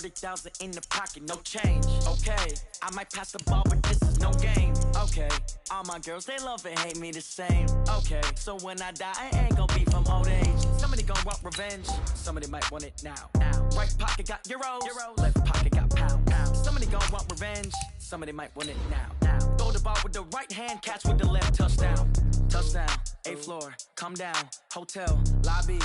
30,000 in the pocket, no change. Okay, I might pass the ball, but this is no game. Okay, all my girls, they love and hate me the same. Okay, so when I die, I ain't gonna be from old age. Somebody gonna want revenge, somebody might want it now. Right pocket got euros, left pocket got pounds. Somebody gonna want revenge, somebody might want it now. Throw the ball with the right hand, catch with the left, touchdown. Touchdown, 8th floor, come down, hotel, lobby.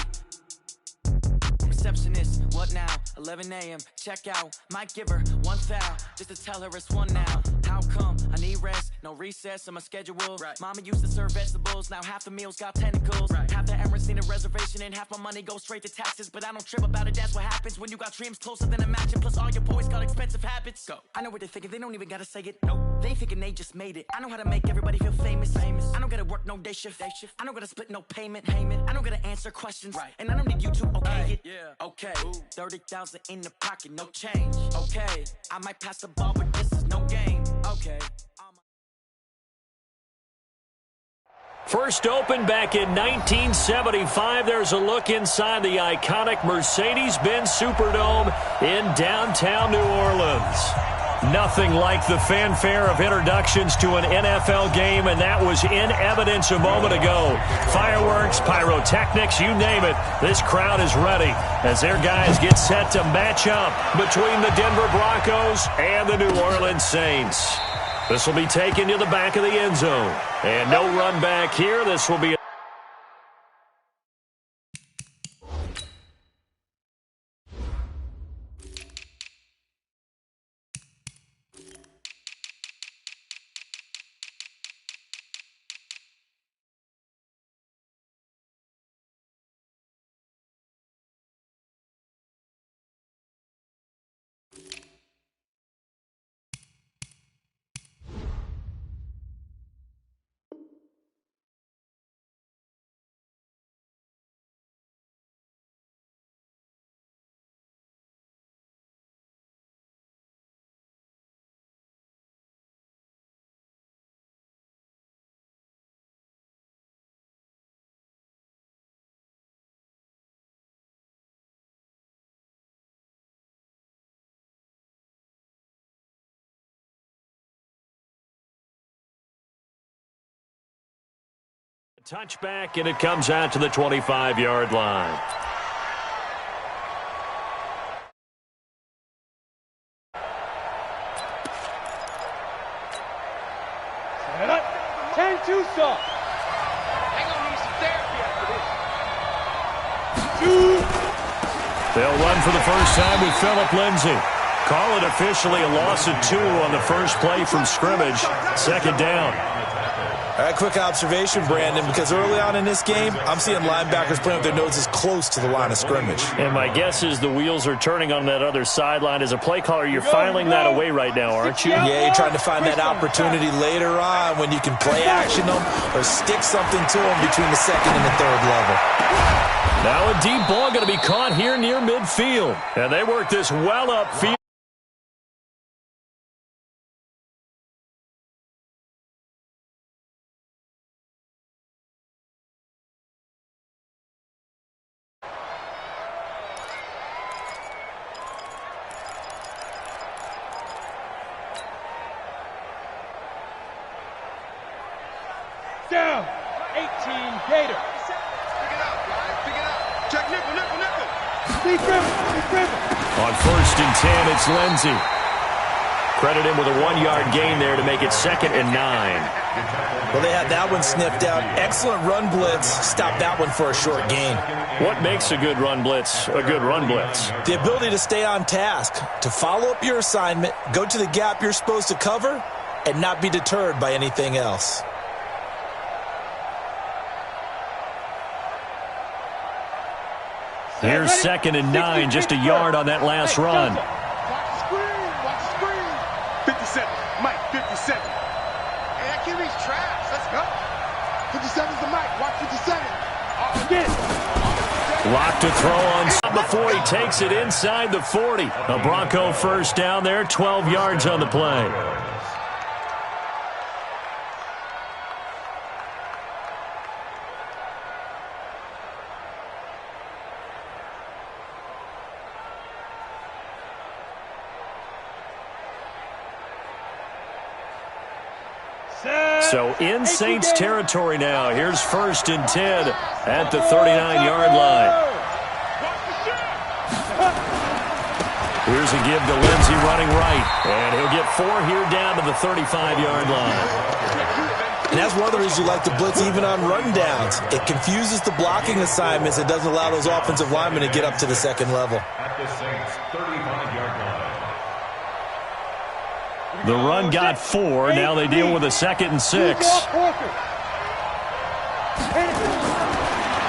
Receptionist, what now? 11 a.m. check out. Might give her one foul just to tell her it's one now. How come? I need rest, no recess in my schedule. Right. Mama used to serve vegetables, now half the meals got tentacles. Right. Half the errands need a reservation and half my money goes straight to taxes. But I don't trip about it, that's what happens when you got dreams closer than a match. Plus all your boys got expensive habits. Go. I know what they're thinking, they don't even gotta say it. Nope. They thinking they just made it. I know how to make everybody feel famous. I don't gotta work no day shift. I don't gotta split no payment. I don't gotta answer questions. Right. And I don't need you to okay it. Yeah. Okay, 30,000 in the pocket, no change. Okay, I might pass the ball, but this is no game. Okay. First opened back in 1975. There's a look inside the iconic Mercedes-Benz Superdome in downtown New Orleans. Nothing like the fanfare of introductions to an NFL game, and that was in evidence a moment ago. Fireworks, pyrotechnics, you name it. This crowd is ready as their guys get set to match up between the Denver Broncos and the New Orleans Saints. This will be taken to the back of the end zone. And no run back here. This will be a touchback, and it comes out to the 25-yard line. Set up. 10-2 stop. Hang on, need some therapy after this. They'll run for the first time with Phillip Lindsay. Call it officially a loss of 2 on the first play from scrimmage. Second down. All right, quick observation, Brandon, because early on in this game, I'm seeing linebackers playing with their noses close to the line of scrimmage. And my guess is the wheels are turning on that other sideline. As a play caller, you're filing that away right now, aren't you? Yeah, you're trying to find that opportunity later on when you can play action them or stick something to them between the second and the third level. Now a deep ball going to be caught here near midfield. And they work this well upfield. Down. 18 Gator. Pick it up, right? Pick it up. Check nickel. Deep river. On 1st and 10, it's Lindsay. Credit him with a 1-yard gain there to make it 2nd and 9. Well, they had that one sniffed out. Excellent run blitz. Stopped that one for a short gain. What makes a good run blitz a good run blitz? The ability to stay on task, to follow up your assignment, go to the gap you're supposed to cover, and not be deterred by anything else. Here's 2nd and 9, just a yard on that last run. Watch the screen. 57. Mike, 57. Hey, that QB's trash. Let's go. 57's the Mike. Watch 57. Locked to throw on before he takes it inside the 40. A Bronco first down there, 12 yards on the play. So in Saints territory now. Here's 1st and 10 at the 39-yard line. Here's a give to Lindsey running right. And he'll get 4 here down to the 35-yard line. And that's one of the reasons you like to blitz even on rundowns. It confuses the blocking assignments. It doesn't allow those offensive linemen to get up to the second level. At the Saints 35-yard line. The run got 4. Now they deal with a 2nd and 6.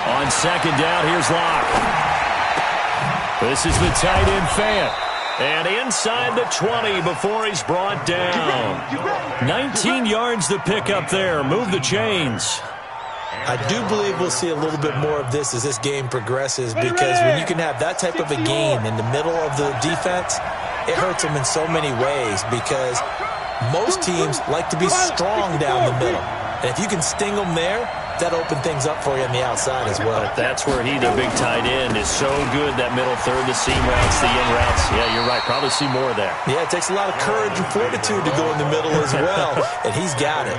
On 2nd down, here's Locke. This is the tight end Fant. And inside the 20 before he's brought down. 19 yards to pick up there. Move the chains. I do believe we'll see a little bit more of this as this game progresses, because when you can have that type of a gain in the middle of the defense, it hurts them in so many ways, because most teams like to be strong down the middle. And if you can sting them there, that opens things up for you on the outside as well. That's where he, the big tight end, is so good, that middle third, the seam routes, the in routes. Yeah, you're right. Probably see more there. Yeah, it takes a lot of courage and fortitude to go in the middle as well, and he's got it.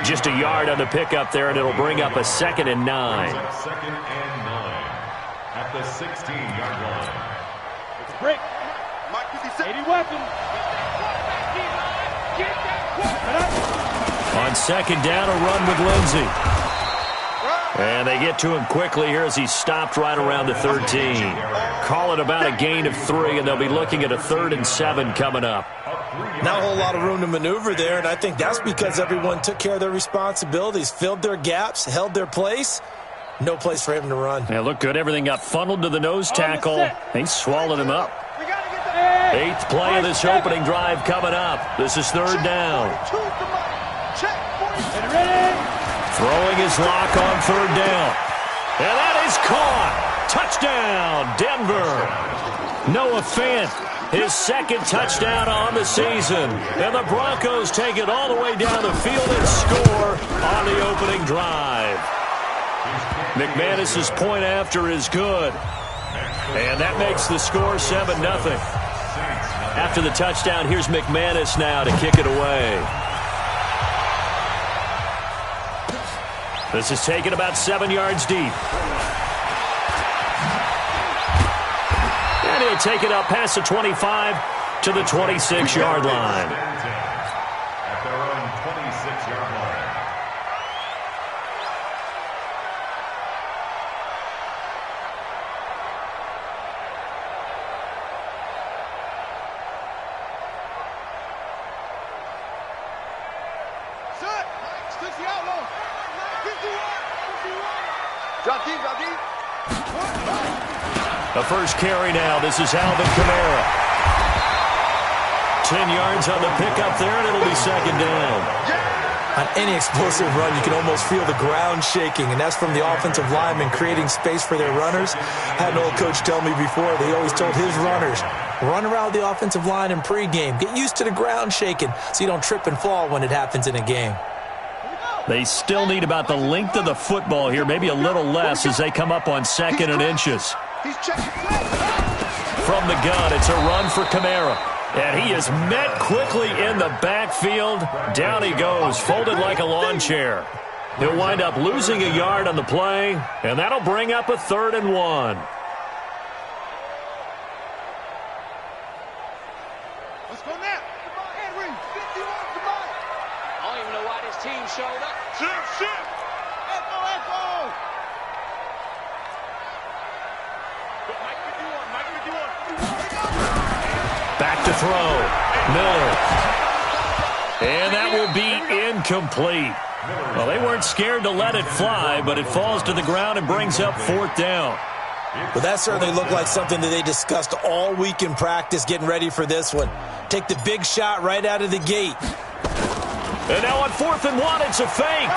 Just a yard on the pickup there, and it'll bring up a 2nd and 9. 2nd and 9 at the 16-yard line. It's a break. 80 weapons. On 2nd down, a run with Lindsey. And they get to him quickly here as he's stopped right around the 13. Call it about a gain of 3, and they'll be looking at a 3rd and 7 coming up. Not a whole lot of room to maneuver there, and I think that's because everyone took care of their responsibilities, filled their gaps, held their place. No place for him to run. Yeah, looked good. Everything got funneled to the nose tackle. He swallowed him up. 8th play of this opening drive coming up. This is 3rd down. Throwing his lock on 3rd down. And that is caught. Touchdown, Denver. Noah Fant, his 2nd touchdown on the season. And the Broncos take it all the way down the field and score on the opening drive. McManus's point after is good. And that makes the score 7-0. After the touchdown, here's McManus now to kick it away. This is taken about 7 yards deep. And he'll take it up past the 25 to the 26-yard line. At their own 26-yard line. The first carry now. This is Alvin Kamara. 10 yards on the pickup there, and it'll be 2nd down. On any explosive run, you can almost feel the ground shaking, and that's from the offensive linemen creating space for their runners. I had an old coach tell me before, they always told his runners, run around the offensive line in pregame. Get used to the ground shaking so you don't trip and fall when it happens in a game. They still need about the length of the football here, maybe a little less as they come up on 2nd and inches. From the gun, it's a run for Kamara. And he is met quickly in the backfield. Down he goes, folded like a lawn chair. He'll wind up losing a yard on the play, and that'll bring up a 3rd and 1. Let's go now. Henry, 51, I don't even know why this team showed up. Shit. Echo. Back to throw. Miller. And that will be incomplete. Well, they weren't scared to let it fly, but it falls to the ground and brings up 4th down. Well, that certainly looked like something that they discussed all week in practice getting ready for this one. Take the big shot right out of the gate. And now on 4th and 1, it's a fake.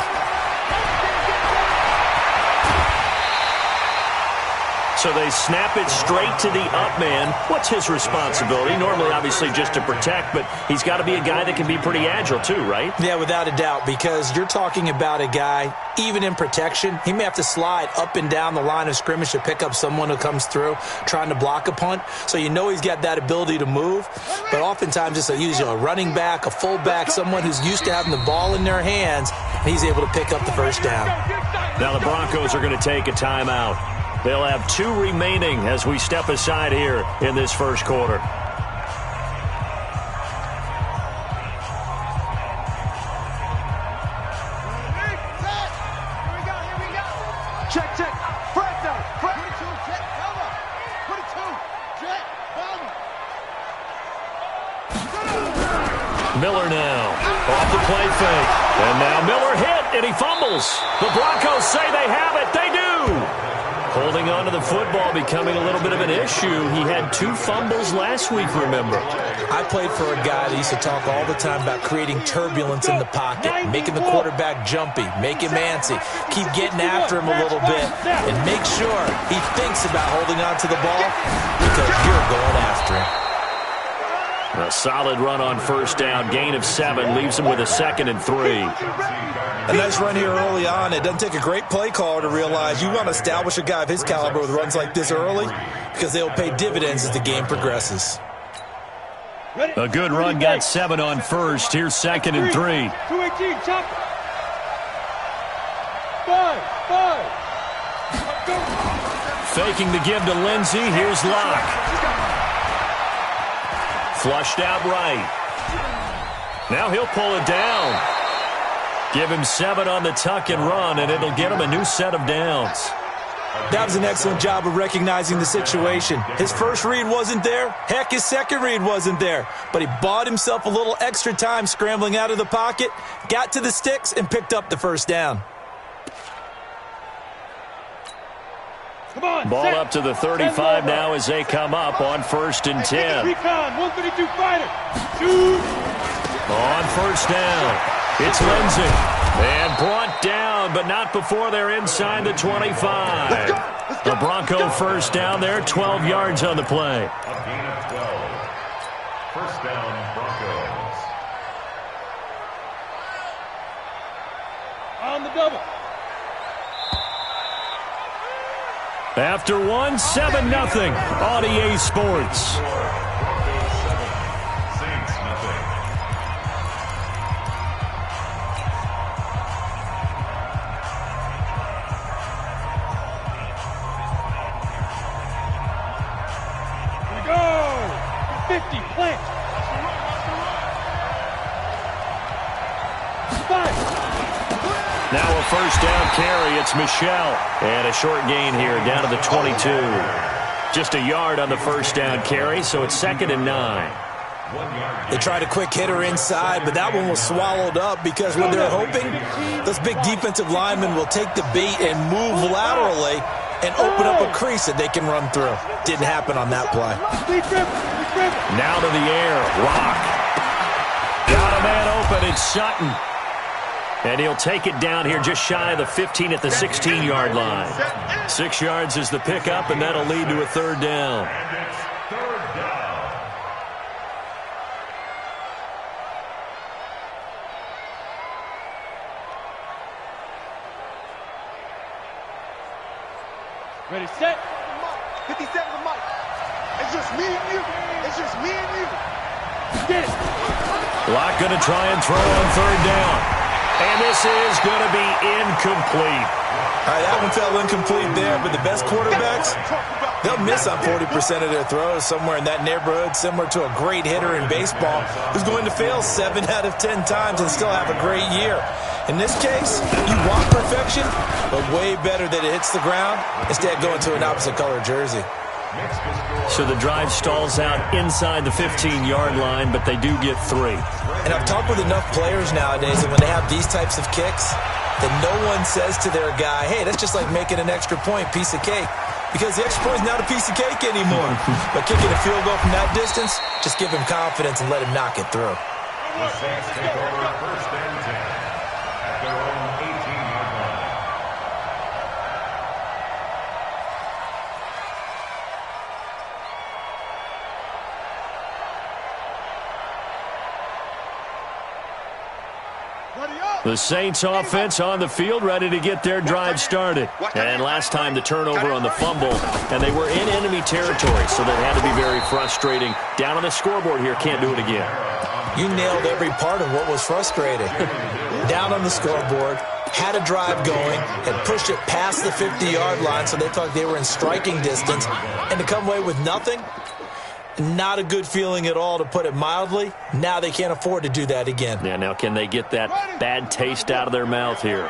2 2 So they snap it straight to the up man. What's his responsibility? Normally, obviously, just to protect, but he's got to be a guy that can be pretty agile too, right? Yeah, without a doubt, because you're talking about a guy, even in protection, he may have to slide up and down the line of scrimmage to pick up someone who comes through trying to block a punt. So you know he's got that ability to move, but oftentimes it's usually a running back, a fullback, someone who's used to having the ball in their hands, and he's able to pick up the first down. Now the Broncos are going to take a timeout. They'll have 2 remaining as we step aside here in this first quarter. Check, check. Fred down. Fred. 22, check. Cover. 22, check. Cover. Miller now off the play fake. And now Miller hit, and he fumbles. The Broncos say they have it. They do. Holding on to the football becoming a little bit of an issue. He had 2 fumbles last week, remember. I played for a guy that used to talk all the time about creating turbulence in the pocket, making the quarterback jumpy, make him antsy, keep getting after him a little bit, and make sure he thinks about holding on to the ball because you're going after him. A solid run on first down. Gain of 7 leaves him with a 2nd and 3. A nice run here early on. It doesn't take a great play caller to realize you want to establish a guy of his caliber with runs like this early because they'll pay dividends as the game progresses. A good run got 7 on first. Here's 2nd and 3. 218, chop. 5. Faking the give to Lindsey. Here's Locke. Flushed out right. Now he'll pull it down. Give him 7 on the tuck and run, and it'll get him a new set of downs. That was an excellent job of recognizing the situation. His first read wasn't there. Heck, his second read wasn't there. But he bought himself a little extra time scrambling out of the pocket, got to the sticks, and picked up the first down. Come on, Ball set. up to the 35 now as they come up on 1st and 10. Recon, 132 fighter. Shoot. On first down, it's Lindsey. And brought down, but not before they're inside the 25. The Bronco first down there, 12 yards on the play. A gain of 12. First down, Broncos. On the double. After 1, 7-0 on EA Sports. Broncos 7, Saints nothing. Here we go. 50, plant. 5. Now a first down carry. It's Michelle. And a short gain here down to the 22. Just a yard on the first down carry, so it's 2nd and 9. They tried a quick hitter inside, but that one was swallowed up because when they're hoping, those big defensive linemen will take the bait and move laterally and open up a crease that they can run through. Didn't happen on that play. Now to the air. Rock. Got a man open. It's Sutton. And he'll take it down here just shy of the 15 at the 16-yard line. 6 yards is the pickup, and that'll lead to a 3rd down. And it's 3rd down. Ready, set. 57 to Mike. It's just me and you. It's just me and you. Get it. Locke going to try and throw on 3rd down. And this is going to be incomplete. All right, that one fell incomplete there, but the best quarterbacks, they'll miss on 40% of their throws, somewhere in that neighborhood, similar to a great hitter in baseball who's going to fail 7 out of 10 times and still have a great year. In this case, you want perfection, but way better that it hits the ground instead of going to an opposite color jersey. So the drive stalls out inside the 15-yard line, but they do get 3. And I've talked with enough players nowadays that when they have these types of kicks, that no one says to their guy, hey, that's just like making an extra point, piece of cake. Because the extra point is not a piece of cake anymore. But kicking a field goal from that distance, just give him confidence and let him knock it through. The Saints take over 1st and 10 at their own 18-yard line. The Saints offense on the field, ready to get their drive started. And last time the turnover on the fumble, and they were in enemy territory, so that had to be very frustrating. Down on the scoreboard here, can't do it again. You nailed every part of what was frustrating. Down on the scoreboard, had a drive going, had pushed it past the 50-yard line, so they thought they were in striking distance, and to come away with nothing, not a good feeling at all, to put it mildly. Now they can't afford to do that again. Yeah, now can they get that bad taste out of their mouth here?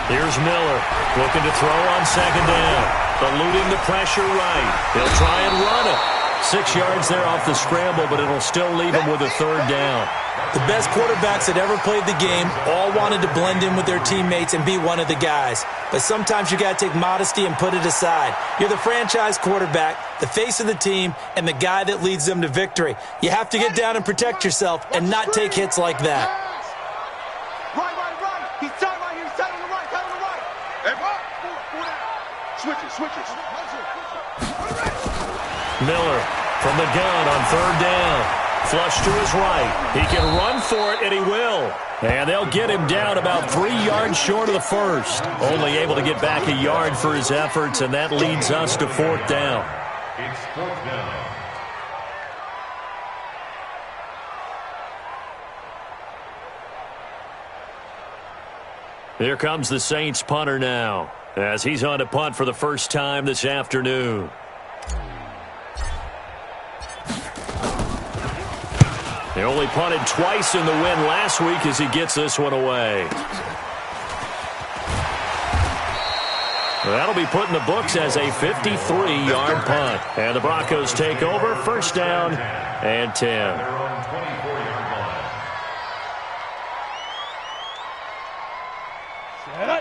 Here's Miller, looking to throw on second down. Eluding the pressure right. He'll try and run it. 6 yards there off the scramble, but it'll still leave him with a third down. The best quarterbacks that ever played the game all wanted to blend in with their teammates and be one of the guys. But sometimes you got to take modesty and put it aside. You're the franchise quarterback, the face of the team, and the guy that leads them to victory. You have to get down and protect yourself and not take hits like that. Right. He's tight right here. He's tight on the right. Tight on the right. Switches. Miller from the gun on third down. Flush to his right. He can run for it, and he will. And they'll get him down about 3 yards short of the first. Only able to get back a yard for his efforts, and that leads us to fourth down. It's fourth down. Here comes the Saints punter now, as he's on to punt for the first time this afternoon. They only punted twice in the win last week as he gets this one away. That'll be put in the books as a 53-yard punt. And the Broncos take over, first down and 10.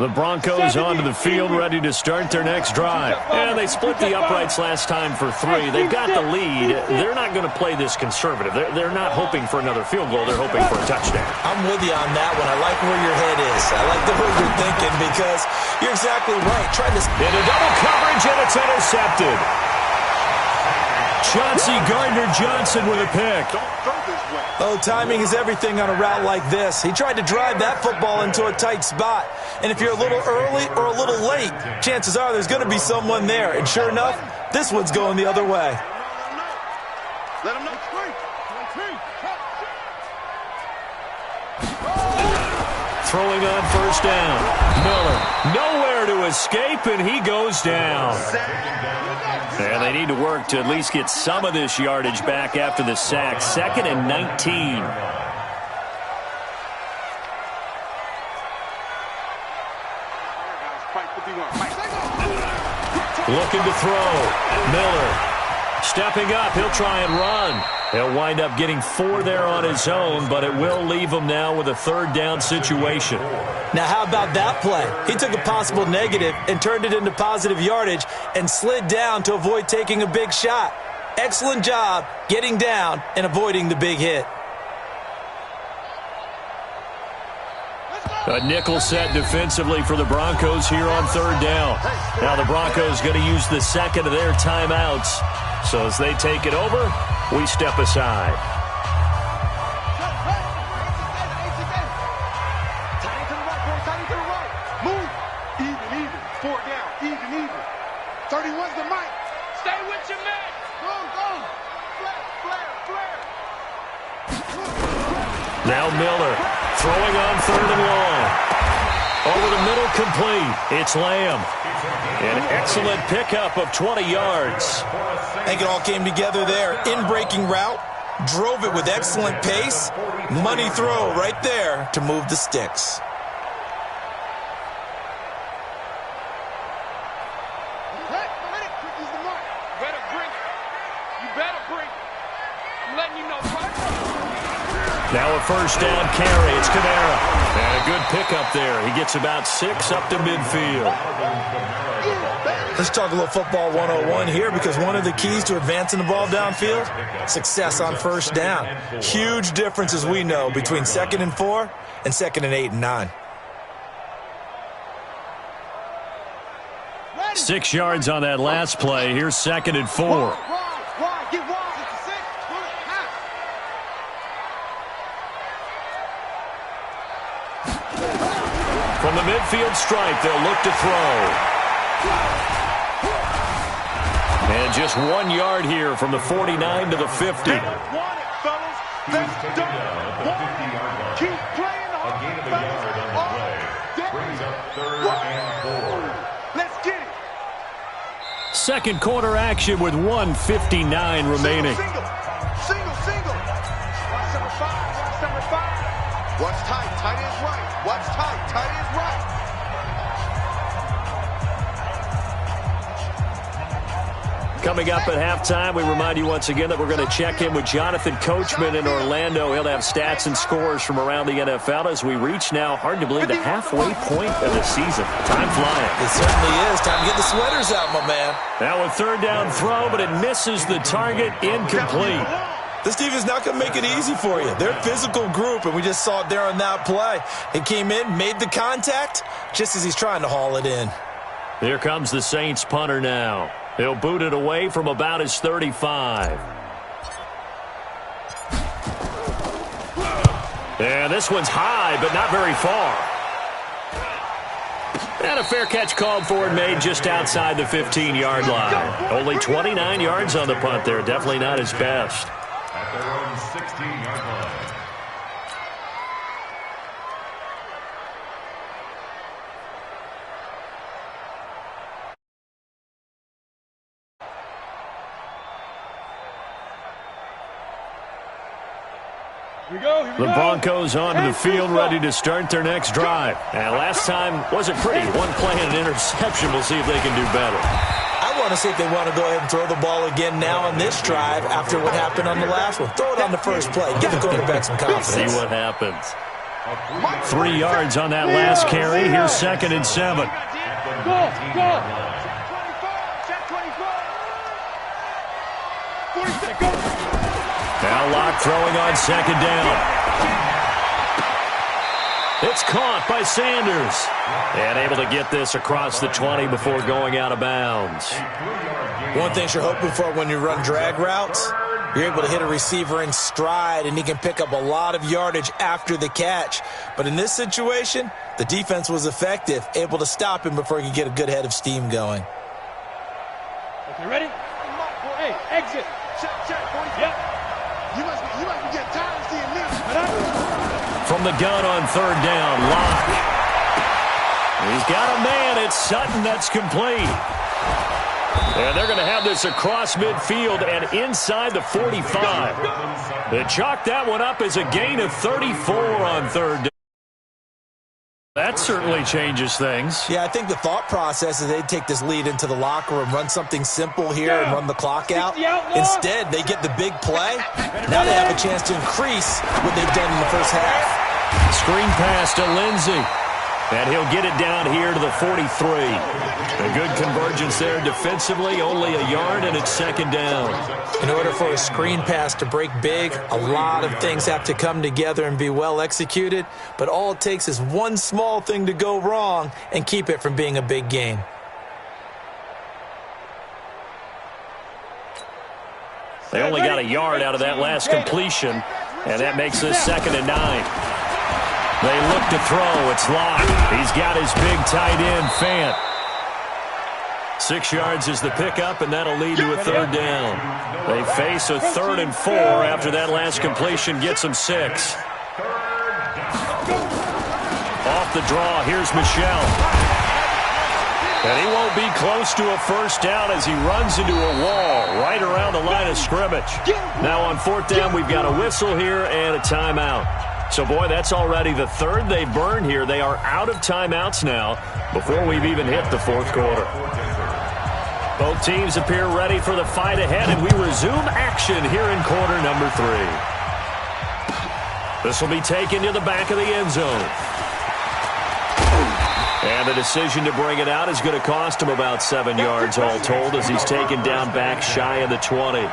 The Broncos onto the field, ready to start their next drive. And they split the uprights last time for 3. They've got the lead. They're not going to play this conservative. They're not hoping for another field goal. They're hoping for a touchdown. I'm with you on that one. I like where your head is. I like the way you're thinking, because you're exactly right. Trying to into double coverage, and it's intercepted. Chauncey Gardner-Johnson with a pick. Oh, timing is everything on a route like this. He tried to drive that football into a tight spot. And if you're a little early or a little late, chances are there's going to be someone there. And sure enough, this one's going the other way. Let him know. Throwing on first down. Miller nowhere to escape, and he goes down. And they need to work to at least get some of this yardage back after the sack. 2nd and 19. Looking to throw. Miller stepping up. He'll try and run. He'll wind up getting 4 there on his own, but it will leave him now with a third down situation. Now, how about that play? He took a possible negative and turned it into positive yardage and slid down to avoid taking a big shot. Excellent job getting down and avoiding the big hit. A nickel set defensively for the Broncos here on third down. Now the Broncos going to use the second of their timeouts. So as they take it over, we step aside. Move. Even. 4 down. Even. 31's the mic. Stay with your man. Go. Flare. Now Miller throwing on third and long. Over the middle, complete. It's Lamb. An excellent pickup of 20 yards. I think it all came together there. In-breaking route, drove it with excellent pace. Money throw right there to move the sticks. Now a first down carry. It's Kamara. And a good pickup there. He gets about 6 up to midfield. Let's talk a little football 101 here, because one of the keys to advancing the ball downfield, success on first down. Huge difference, as we know, between 2nd and 4 and 2nd and 8 and 9. 6 yards on that last play. Here's 2nd and 4. midfield stripe. They'll look to throw. And just 1 yard here from the 49 to the 50. Keep playing hard. A gain of a yard on the play. Brings up 3rd and 4. Let's get it. Second quarter action with 1:59 remaining. Single. Watch number 5. Watch tight. Tight is right. Watch tight. Tight is right. Coming up at halftime, we remind you once again that we're going to check in with Jonathan Coachman in Orlando. He'll have stats and scores from around the NFL as we reach now, hard to believe, the halfway point of the season. Time flying. It certainly is. Time to get the sweaters out, my man. Now a third down throw, but it misses the target, incomplete. This defense is not going to make it easy for you. They're a physical group, and we just saw it there on that play. It came in, made the contact, just as he's trying to haul it in. Here comes the Saints punter now. He'll boot it away from about his 35. And this one's high, but not very far. And a fair catch called for and made just outside the 15-yard line. Only 29 yards on the punt there. Definitely not his best. At their own 16-yard line. The Broncos onto the field, ready to start their next drive. And last time wasn't pretty. One play and an interception. We'll see if they can do better. I want to see if they want to go ahead and throw the ball again now on this drive after what happened on the last one. Throw it on the first play. Give the quarterback some confidence. See what happens. 3 yards on that last carry. Here's 2nd and 7. Go. Now Locke throwing on 2nd down. It's caught by Sanders. And able to get this across the 20 before going out of bounds. One thing you're hoping for when you run drag routes, you're able to hit a receiver in stride, and he can pick up a lot of yardage after the catch. But in this situation, the defense was effective, able to stop him before he could get a good head of steam going. Okay, ready? Hey, exit. Check. Yep. You must be getting tired of seeing this. From the gun on 3rd down, Locke. He's got a man. It's Sutton that's complete. And they're going to have this across midfield and inside the 45. They chalk that one up as a gain of 34 on 3rd down. That certainly changes things. Yeah, I think the thought process is they'd take this lead into the locker room, run something simple here and run the clock out. Instead, they get the big play. Now they have a chance to increase what they've done in the first half. Screen pass to Lindsey. And he'll get it down here to the 43. A good convergence there defensively, only a yard, and it's 2nd down. In order for a screen pass to break big, a lot of things have to come together and be well executed, but all it takes is one small thing to go wrong and keep it from being a big gain. They only got a yard out of that last completion, and that makes this 2nd and 9. They look to throw. It's Locke. He's got his big tight end, Fant. 6 yards is the pickup, and that'll lead to a 3rd down. They face a 3rd and 4 after that last completion gets them 6. Off the draw, here's Michel. And he won't be close to a first down as he runs into a wall right around the line of scrimmage. Now on 4th down, we've got a whistle here and a timeout. So, boy, that's already the 3rd they've burned here. They are out of timeouts now before we've even hit the 4th quarter. Both teams appear ready for the fight ahead, and we resume action here in quarter number 3. This will be taken to the back of the end zone. And the decision to bring it out is going to cost him about 7 yards all told as he's taken down back shy of the 20.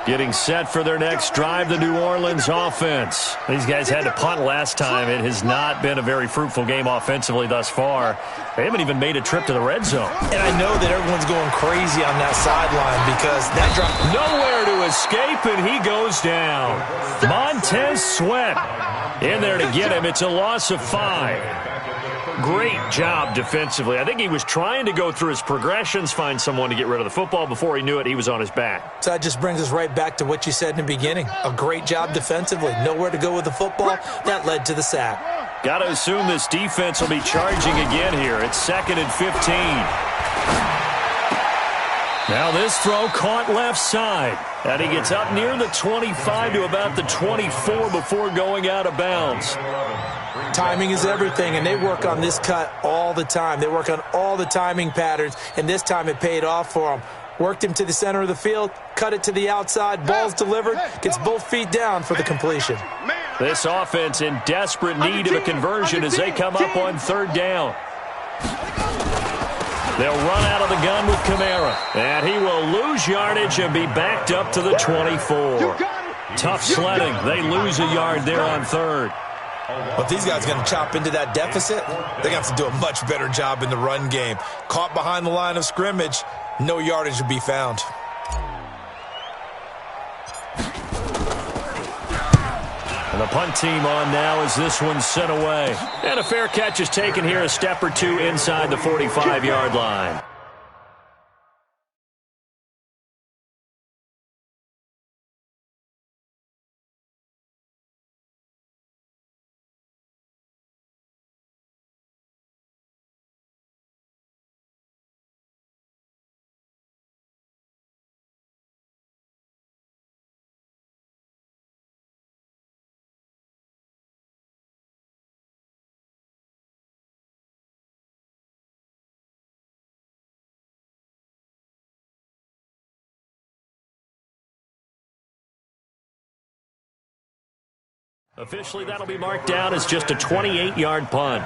Getting set for their next drive, the New Orleans offense. These guys had to punt last time. It has not been a very fruitful game offensively thus far. They haven't even made a trip to the red zone. And I know that everyone's going crazy on that sideline because that drop. Nowhere to escape, and he goes down. Montez Sweat in there to get him. It's a loss of 5. Great job defensively. I think he was trying to go through his progressions, find someone to get rid of the football. Before he knew it, he was on his back. So that just brings us right back to what you said in the beginning. A great job defensively. Nowhere to go with the football. That led to the sack. Got to assume this defense will be charging again here. It's 2nd and 15. Now this throw caught left side. And he gets up near the 25 to about the 24 before going out of bounds. Timing is everything, and they work on this cut all the time. They work on all the timing patterns, and this time it paid off for them. Worked him to the center of the field, cut it to the outside, ball's delivered, gets both feet down for the completion. This offense in desperate need of a conversion as they come up on 3rd down. They'll run out of the gun with Kamara, and he will lose yardage and be backed up to the 24. Tough sledding. They lose a yard there on 3rd. But if these guys are going to chop into that deficit, they're going to have to do a much better job in the run game. Caught behind the line of scrimmage, no yardage to be found. And the punt team on now as this one's sent away. And a fair catch is taken here, a step or two inside the 45-yard line. Officially, that'll be marked down as just a 28-yard punt.